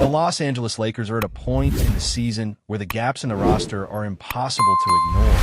The Los Angeles Lakers are at a point in the season where the gaps in the roster are impossible to ignore,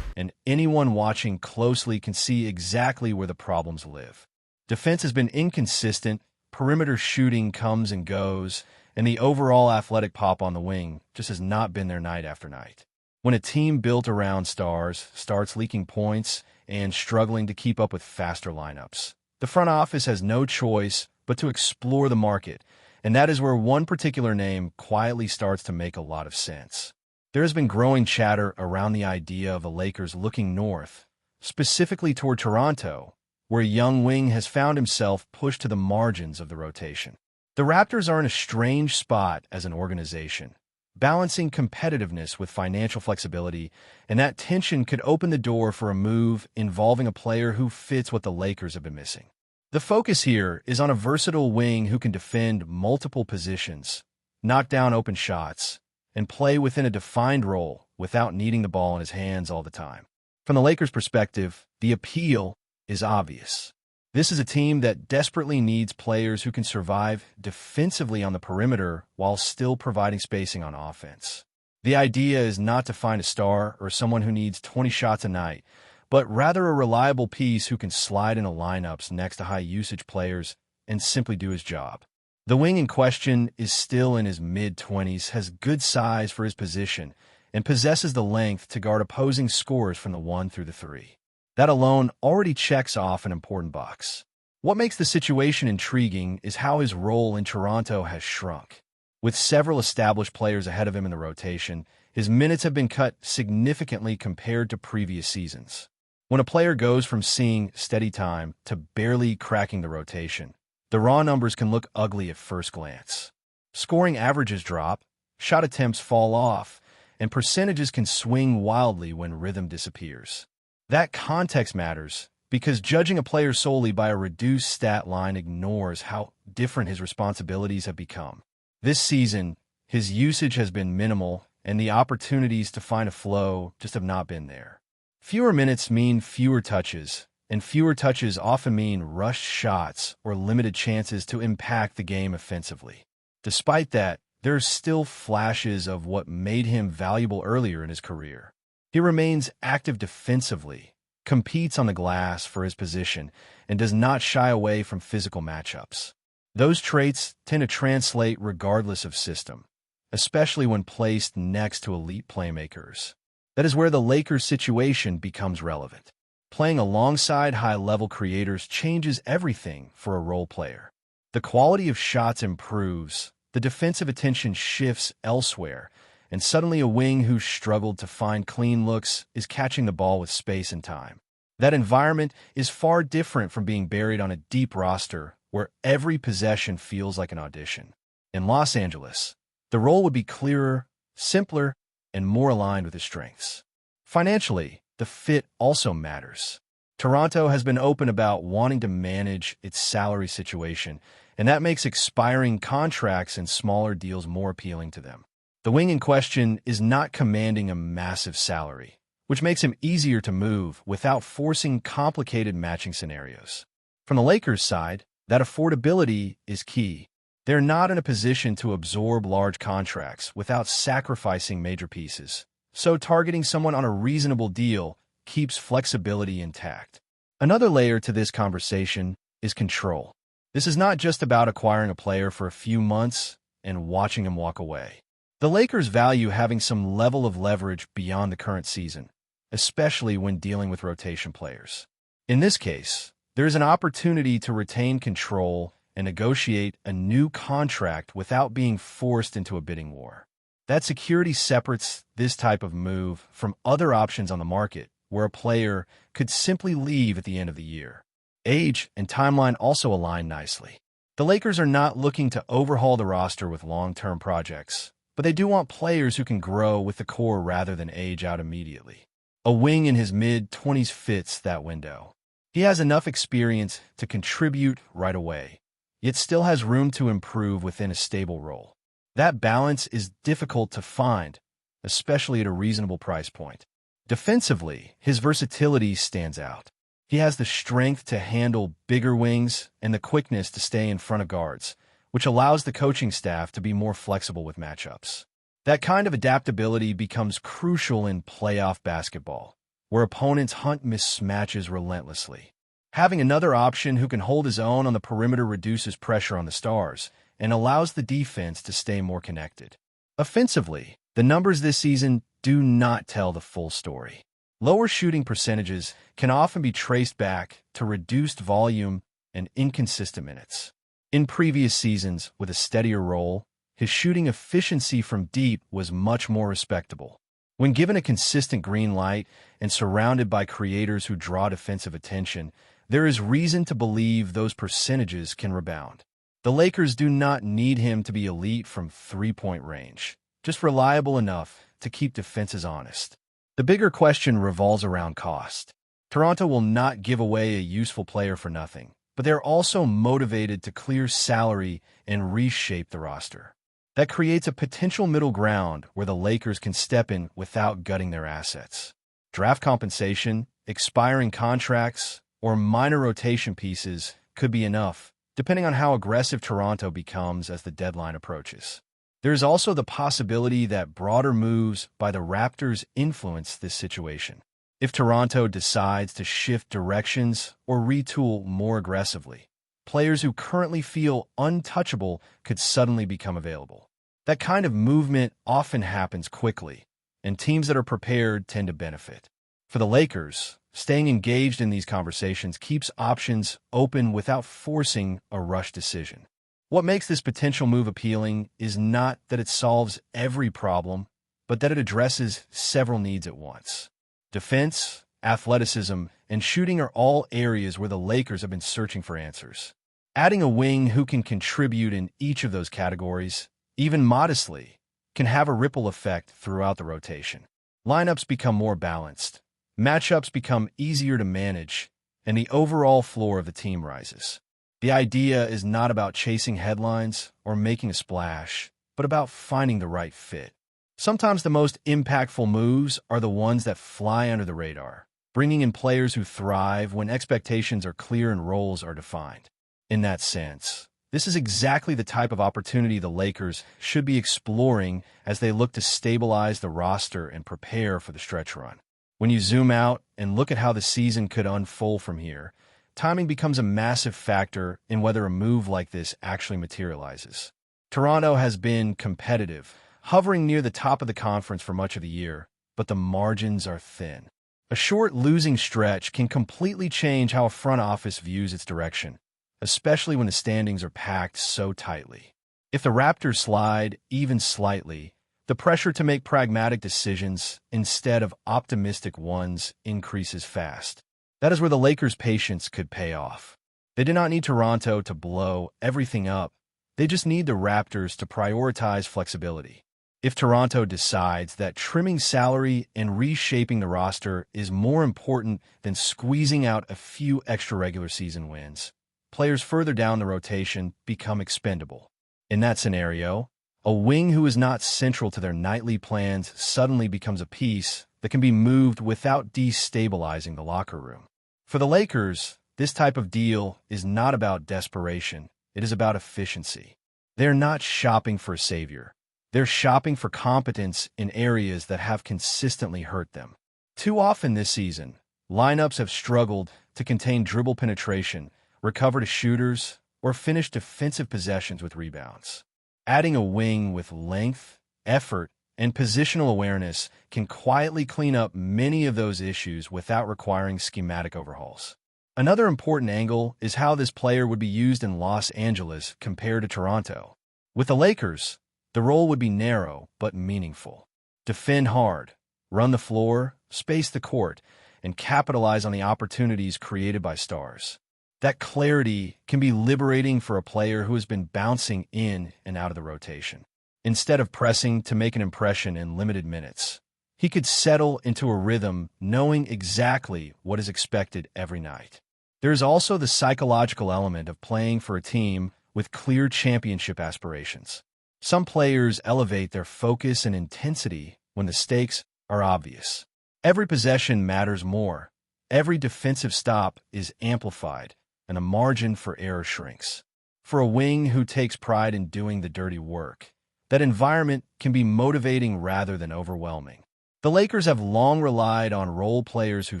and anyone watching closely can see exactly where the problems live. Defense has been inconsistent, perimeter shooting comes and goes, and the overall athletic pop on the wing just has not been there night after night. When a team built around stars starts leaking points and struggling to keep up with faster lineups, the front office has no choice but to explore the market, and that is where one particular name quietly starts to make a lot of sense. There has been growing chatter around the idea of the Lakers looking north, specifically toward Toronto, where a young wing has found himself pushed to the margins of the rotation. The Raptors are in a strange spot as an organization, balancing competitiveness with financial flexibility, and that tension could open the door for a move involving a player who fits what the Lakers have been missing. The focus here is on a versatile wing who can defend multiple positions, knock down open shots, and play within a defined role without needing the ball in his hands all the time. From the Lakers' perspective, the appeal is obvious. This is a team that desperately needs players who can survive defensively on the perimeter while still providing spacing on offense. The idea is not to find a star or someone who needs 20 shots a night, but rather a reliable piece who can slide into lineups next to high-usage players and simply do his job. The wing in question is still in his mid-20s, has good size for his position, and possesses the length to guard opposing scorers from the 1 through the 3. That alone already checks off an important box. What makes the situation intriguing is how his role in Toronto has shrunk. With several established players ahead of him in the rotation, his minutes have been cut significantly compared to previous seasons. When a player goes from seeing steady time to barely cracking the rotation, the raw numbers can look ugly at first glance. Scoring averages drop, shot attempts fall off, and percentages can swing wildly when rhythm disappears. That context matters because judging a player solely by a reduced stat line ignores how different his responsibilities have become. This season, his usage has been minimal, and the opportunities to find a flow just have not been there. Fewer minutes mean fewer touches, and fewer touches often mean rushed shots or limited chances to impact the game offensively. Despite that, there are still flashes of what made him valuable earlier in his career. He remains active defensively, competes on the glass for his position, and does not shy away from physical matchups. Those traits tend to translate regardless of system, especially when placed next to elite playmakers. That is where the Lakers' situation becomes relevant. Playing alongside high-level creators changes everything for a role player. The quality of shots improves, the defensive attention shifts elsewhere, and suddenly a wing who struggled to find clean looks is catching the ball with space and time. That environment is far different from being buried on a deep roster where every possession feels like an audition. In Los Angeles, the role would be clearer, simpler, and more aligned with his strengths. Financially, the fit also matters. Toronto has been open about wanting to manage its salary situation, and that makes expiring contracts and smaller deals more appealing to them. The wing in question is not commanding a massive salary, which makes him easier to move without forcing complicated matching scenarios. From the Lakers' side, that affordability is key. They're not in a position to absorb large contracts without sacrificing major pieces, so targeting someone on a reasonable deal keeps flexibility intact. Another layer to this conversation is control. This is not just about acquiring a player for a few months and watching him walk away. The Lakers value having some level of leverage beyond the current season, especially when dealing with rotation players. In this case, there is an opportunity to retain control and negotiate a new contract without being forced into a bidding war. That security separates this type of move from other options on the market, where a player could simply leave at the end of the year. Age and timeline also align nicely. The Lakers are not looking to overhaul the roster with long-term projects, but they do want players who can grow with the core rather than age out immediately. A wing in his mid-20s fits that window. He has enough experience to contribute right away, yet still has room to improve within a stable role. That balance is difficult to find, especially at a reasonable price point. Defensively, his versatility stands out. He has the strength to handle bigger wings and the quickness to stay in front of guards, which allows the coaching staff to be more flexible with matchups. That kind of adaptability becomes crucial in playoff basketball, where opponents hunt mismatches relentlessly. Having another option who can hold his own on the perimeter reduces pressure on the stars and allows the defense to stay more connected. Offensively, the numbers this season do not tell the full story. Lower shooting percentages can often be traced back to reduced volume and inconsistent minutes. In previous seasons, with a steadier role, his shooting efficiency from deep was much more respectable. When given a consistent green light and surrounded by creators who draw defensive attention, there is reason to believe those percentages can rebound. The Lakers do not need him to be elite from three-point range, just reliable enough to keep defenses honest. The bigger question revolves around cost. Toronto will not give away a useful player for nothing, but they're also motivated to clear salary and reshape the roster. That creates a potential middle ground where the Lakers can step in without gutting their assets. Draft compensation, expiring contracts, or minor rotation pieces could be enough, depending on how aggressive Toronto becomes as the deadline approaches. There is also the possibility that broader moves by the Raptors influence this situation. If Toronto decides to shift directions or retool more aggressively, players who currently feel untouchable could suddenly become available. That kind of movement often happens quickly, and teams that are prepared tend to benefit. For the Lakers, staying engaged in these conversations keeps options open without forcing a rush decision. What makes this potential move appealing is not that it solves every problem, but that it addresses several needs at once. Defense, athleticism, and shooting are all areas where the Lakers have been searching for answers. Adding a wing who can contribute in each of those categories, even modestly, can have a ripple effect throughout the rotation. Lineups become more balanced, matchups become easier to manage, and the overall floor of the team rises. The idea is not about chasing headlines or making a splash, but about finding the right fit. Sometimes the most impactful moves are the ones that fly under the radar, bringing in players who thrive when expectations are clear and roles are defined. In that sense, this is exactly the type of opportunity the Lakers should be exploring as they look to stabilize the roster and prepare for the stretch run. When you zoom out and look at how the season could unfold from here, timing becomes a massive factor in whether a move like this actually materializes. Toronto has been competitive, hovering near the top of the conference for much of the year, but the margins are thin. A short losing stretch can completely change how a front office views its direction, especially when the standings are packed so tightly. If the Raptors slide even slightly, the pressure to make pragmatic decisions instead of optimistic ones increases fast. That is where the Lakers' patience could pay off. They do not need Toronto to blow everything up. They just need the Raptors to prioritize flexibility. If Toronto decides that trimming salary and reshaping the roster is more important than squeezing out a few extra regular season wins, players further down the rotation become expendable. In that scenario, a wing who is not central to their nightly plans suddenly becomes a piece that can be moved without destabilizing the locker room. For the Lakers, this type of deal is not about desperation. It is about efficiency. They're not shopping for a savior. They're shopping for competence in areas that have consistently hurt them. Too often this season, lineups have struggled to contain dribble penetration, recover to shooters, or finish defensive possessions with rebounds. Adding a wing with length, effort, and positional awareness can quietly clean up many of those issues without requiring schematic overhauls. Another important angle is how this player would be used in Los Angeles compared to Toronto. With the Lakers, the role would be narrow but meaningful. Defend hard, run the floor, space the court, and capitalize on the opportunities created by stars. That clarity can be liberating for a player who has been bouncing in and out of the rotation. Instead of pressing to make an impression in limited minutes, he could settle into a rhythm knowing exactly what is expected every night. There is also the psychological element of playing for a team with clear championship aspirations. Some players elevate their focus and intensity when the stakes are obvious. Every possession matters more. Every defensive stop is amplified, and the margin for error shrinks. For a wing who takes pride in doing the dirty work, that environment can be motivating rather than overwhelming. The Lakers have long relied on role players who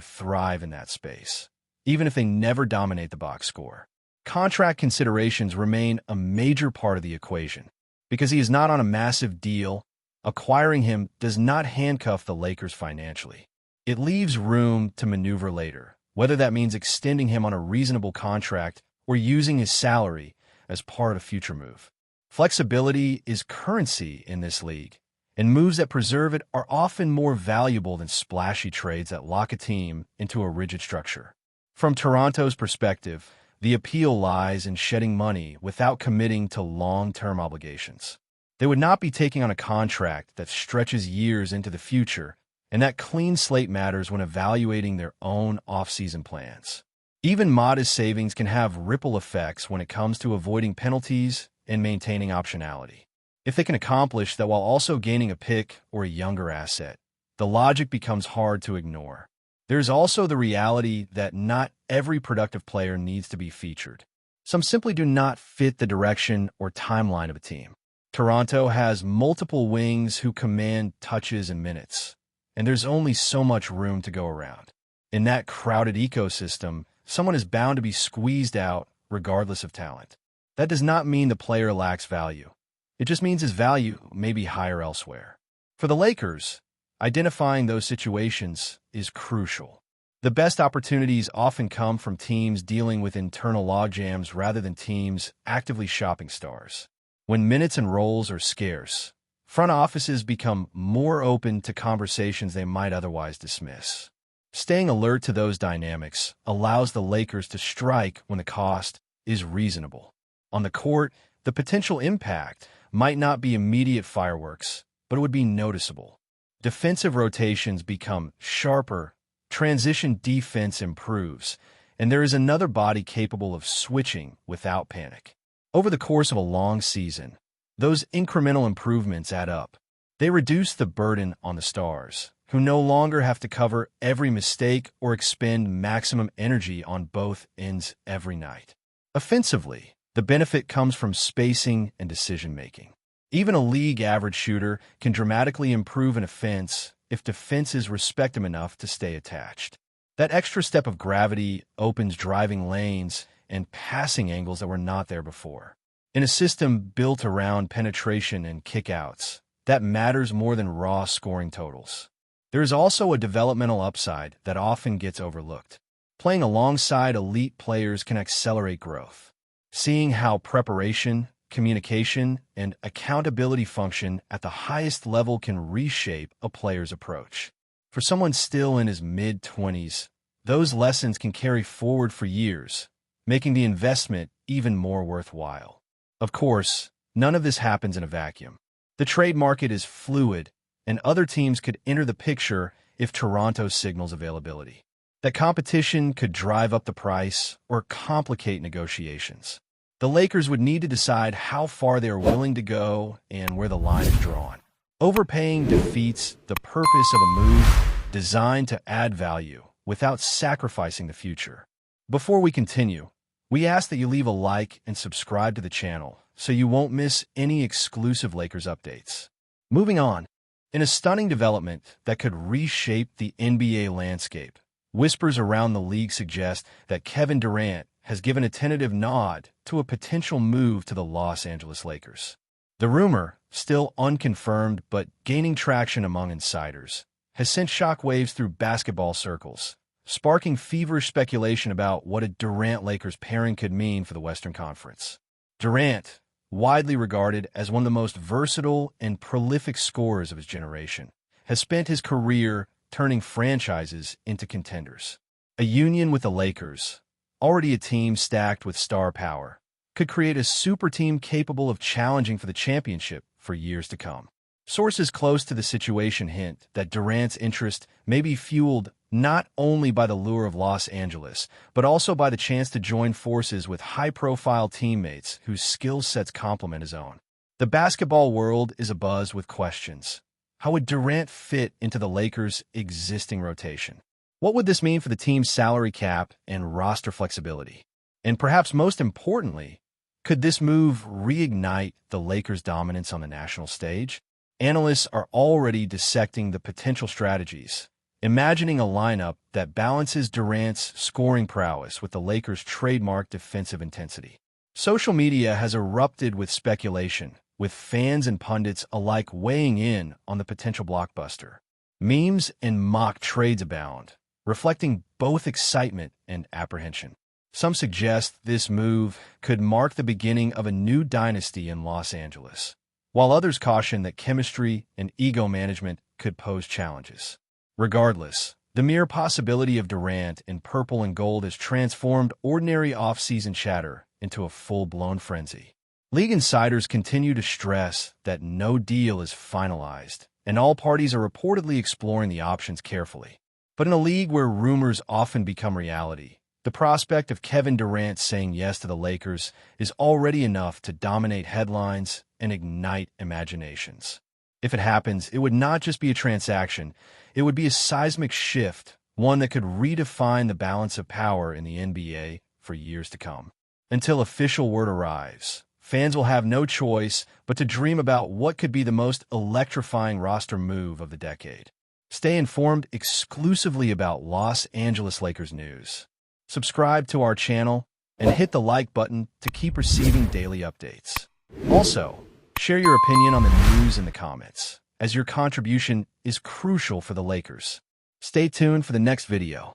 thrive in that space, even if they never dominate the box score. Contract considerations remain a major part of the equation. Because he is not on a massive deal, acquiring him does not handcuff the Lakers financially. It leaves room to maneuver later, whether that means extending him on a reasonable contract or using his salary as part of a future move. Flexibility is currency in this league, and moves that preserve it are often more valuable than splashy trades that lock a team into a rigid structure. From Toronto's perspective, the appeal lies in shedding money without committing to long-term obligations. They would not be taking on a contract that stretches years into the future, and that clean slate matters when evaluating their own off-season plans. Even modest savings can have ripple effects when it comes to avoiding penalties and maintaining optionality. If they can accomplish that while also gaining a pick or a younger asset, the logic becomes hard to ignore. There's also the reality that not every productive player needs to be featured. Some simply do not fit the direction or timeline of a team. Toronto has multiple wings who command touches and minutes, and there's only so much room to go around. In that crowded ecosystem, someone is bound to be squeezed out regardless of talent. That does not mean the player lacks value. It just means his value may be higher elsewhere. For the Lakers, identifying those situations is crucial. The best opportunities often come from teams dealing with internal logjams rather than teams actively shopping stars. When minutes and roles are scarce, front offices become more open to conversations they might otherwise dismiss. Staying alert to those dynamics allows the Lakers to strike when the cost is reasonable. On the court, the potential impact might not be immediate fireworks, but it would be noticeable. Defensive rotations become sharper, transition defense improves, and there is another body capable of switching without panic. Over the course of a long season, those incremental improvements add up. They reduce the burden on the stars, who no longer have to cover every mistake or expend maximum energy on both ends every night. Offensively, the benefit comes from spacing and decision-making. Even a league-average shooter can dramatically improve an offense if defenses respect him enough to stay attached. That extra step of gravity opens driving lanes and passing angles that were not there before. In a system built around penetration and kickouts, that matters more than raw scoring totals. There is also a developmental upside that often gets overlooked. Playing alongside elite players can accelerate growth. Seeing how preparation, communication, and accountability function at the highest level can reshape a player's approach. For someone still in his mid-20s, those lessons can carry forward for years, making the investment even more worthwhile. Of course, none of this happens in a vacuum. The trade market is fluid, and other teams could enter the picture if Toronto signals availability. That competition could drive up the price or complicate negotiations. The Lakers would need to decide how far they are willing to go and where the line is drawn. Overpaying defeats the purpose of a move designed to add value without sacrificing the future. Before we continue, we ask that you leave a like and subscribe to the channel so you won't miss any exclusive Lakers updates. Moving on, in a stunning development that could reshape the NBA landscape, whispers around the league suggest that Kevin Durant has given a tentative nod to a potential move to the Los Angeles Lakers. The rumor, still unconfirmed but gaining traction among insiders, has sent shockwaves through basketball circles, sparking feverish speculation about what a Durant-Lakers pairing could mean for the Western Conference. Durant, widely regarded as one of the most versatile and prolific scorers of his generation, has spent his career turning franchises into contenders. A union with the Lakers, already a team stacked with star power, could create a super team capable of challenging for the championship for years to come. Sources close to the situation hint that Durant's interest may be fueled not only by the lure of Los Angeles, but also by the chance to join forces with high-profile teammates whose skill sets complement his own. The basketball world is abuzz with questions. How would Durant fit into the Lakers' existing rotation? What would this mean for the team's salary cap and roster flexibility? And perhaps most importantly, Could this move reignite the Lakers' dominance on the national stage? Analysts are already dissecting the potential strategies, imagining a lineup that balances Durant's scoring prowess with the Lakers' trademark defensive intensity. Social media has erupted with speculation, with fans and pundits alike weighing in on the potential blockbuster. Memes and mock trades abound, reflecting both excitement and apprehension. Some suggest this move could mark the beginning of a new dynasty in Los Angeles, while others caution that chemistry and ego management could pose challenges. Regardless, the mere possibility of Durant in purple and gold has transformed ordinary off-season chatter into a full-blown frenzy. League insiders continue to stress that no deal is finalized, and all parties are reportedly exploring the options carefully. But in a league where rumors often become reality, the prospect of Kevin Durant saying yes to the Lakers is already enough to dominate headlines and ignite imaginations. If it happens, it would not just be a transaction, it would be a seismic shift, one that could redefine the balance of power in the NBA for years to come. Until official word arrives, fans will have no choice but to dream about what could be the most electrifying roster move of the decade. Stay informed exclusively about Los Angeles Lakers news. Subscribe to our channel and hit the like button to keep receiving daily updates. Also, share your opinion on the news in the comments, as your contribution is crucial for the Lakers. Stay tuned for the next video.